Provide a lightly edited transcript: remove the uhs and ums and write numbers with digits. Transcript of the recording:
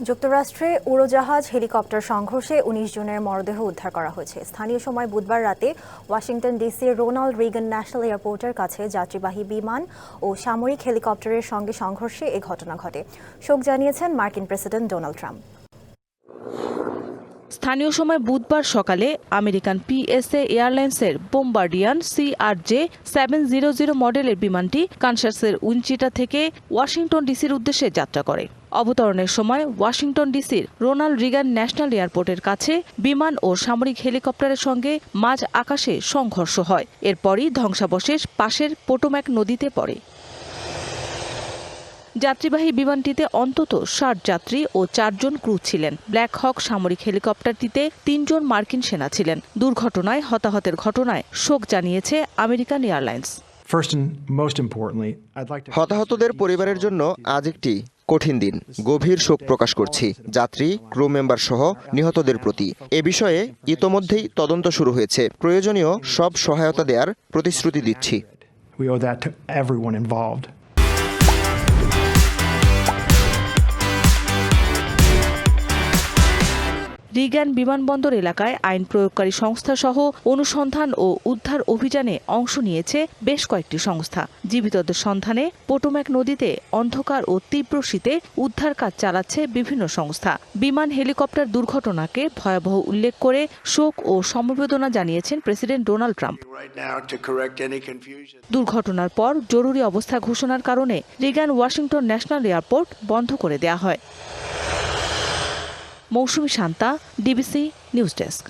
যুক্তরাষ্ট্রে উড়োজাহাজ হেলিকপ্টার সংঘর্ষে ১৯ জনের মরদেহ উদ্ধার করা হয়েছে। স্থানীয় সময় বুধবার রাতে ওয়াশিংটন ডিসির রোনাল্ড রিগান ন্যাশনাল এয়ারপোর্টের কাছে যাত্রীবাহী বিমান ও সামরিক হেলিকপ্টারের সঙ্গে সংঘর্ষে এ ঘটনা ঘটে। শোক জানিয়েছেন মার্কিন প্রেসিডেন্ট ডোনাল্ড ট্রাম্প। স্থানীয় সময় বুধবার সকালে আমেরিকান পিএসএ এয়ারলাইন্সের বোম্বার্ডিয়ার CRJ-700 মডেলের বিমানটি কানসাসের উইনচিটা থেকে ওয়াশিংটন ডিসির উদ্দেশ্যে যাত্রা করে। অবতরণের সময় ওয়াশিংটন ডিসির রোনাল্ড রিগান ন্যাশনাল এয়ারপোর্টের কাছে বিমান ও সামরিক হেলিকপ্টারের সঙ্গে মাঝ আকাশে সংঘর্ষ হয়। এরপরই ধ্বংসাবশেষ পাশের পোটোম্যাক নদীতে পড়ে। যাত্রীবাহী বিমানটিতে অন্তত ৬০ যাত্রী ও ৪ জন ক্রু ছিলেন। ব্ল্যাক হক সামরিক হেলিকপ্টারটিতে ৩ জন মার্কিন সেনা ছিলেন। দুর্ঘটনায় হতাহতের ঘটনায় শোক জানিয়েছে আমেরিকান এয়ারলাইন্স। হতাহতদের পরিবারের জন্য আজ একটি কঠিন দিন। গভীর শোক প্রকাশ করছি যাত্রী, ক্রু মেম্বার সহ নিহতদের প্রতি। এ বিষয়ে ইতোমধ্যেই তদন্ত শুরু হয়েছে। প্রয়োজনীয় সব সহায়তা দেওয়ার প্রতিশ্রুতি দিচ্ছি। রিগান বিমানবন্দর এলাকায় আইন প্রয়োগকারী সংস্থা সহ অনুসন্ধান ও উদ্ধার অভিযানে অংশ নিয়েছে বেশ কয়েকটি সংস্থা। জীবিতদের সন্ধানে পোটোম্যাক নদীতে অন্ধকার ও তীব্র শীতে উদ্ধার কাজ চালাচ্ছে বিভিন্ন সংস্থা। বিমান হেলিকপ্টার দুর্ঘটনাকে ভয়াবহ উল্লেখ করে শোক ও সমবেদনা জানিয়েছেন প্রেসিডেন্ট ডোনাল্ড ট্রাম্প। দুর্ঘটনার পর জরুরি অবস্থা ঘোষণার কারণে রিগান ওয়াশিংটন ন্যাশনাল এয়ারপোর্ট বন্ধ করে দেয়া হয়। মৌসুমী শান্তা, ডিবিসি নিউজ ডেস্ক।